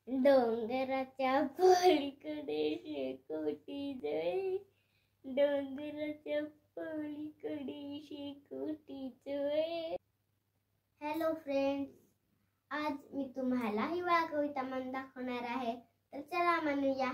डोंगराच्या पलीकडे शेकोटी जळे, डोंगराच्या पलीकडे शेकोटी जळे. हॅलो फ्रेंड्स, आज मी तुम्हाला हिवाळा कविता म्हणून दाखवणार आहे. तर चला म्हणूया.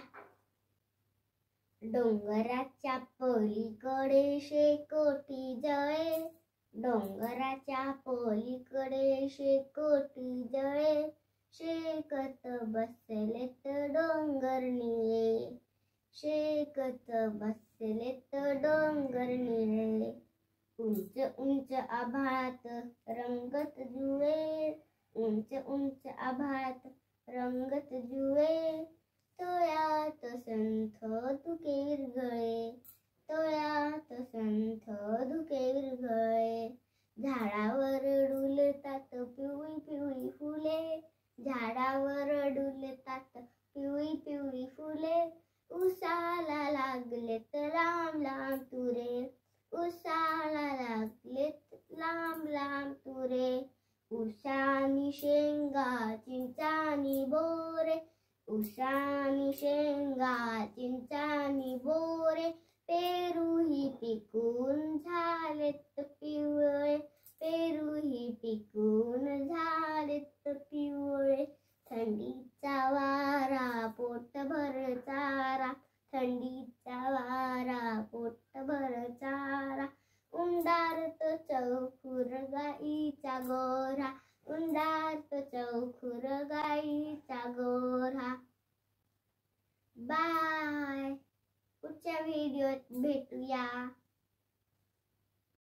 डोंगराच्या पलीकडे शेकोटी जळे, डोंगराच्या पलीकडे शेकोटी जळे, शेकत बसलेत डोंगर निळे, शेकत बसलेत डोंगर निळे. उंच उंच आभाळात रंगत जुळे, उंच उंच आभाळात रंगत जुळे, तळ्यात संथ धुके विरघळे, तळ्यात संथ धुके विरघळे. झाडावर डुलतात पिवळी पिवळी फुले, झाडावर डुलतात पिवळी पिवळी फुले, उसाला लागलेत लांब लांब तुरे, उसाला लागलेत लांब लांब तुरे. उसानी शेंगा चिंचानी बोरे, उसानी शेंगा चिंचानी बोरे, पेरूही पिकून झालेत पिवळे, पेरूही पिकून झालेत पिवळे. थंडीचा वारा पोटभर चारा, थंडीचा वारा पोटभर चारा, उंडारतो चौखुर गाईचा गोरा, उंडारतो चौखुर गाईचा गोरा. बाय. पुढच्या व्हिडिओत भेटूया.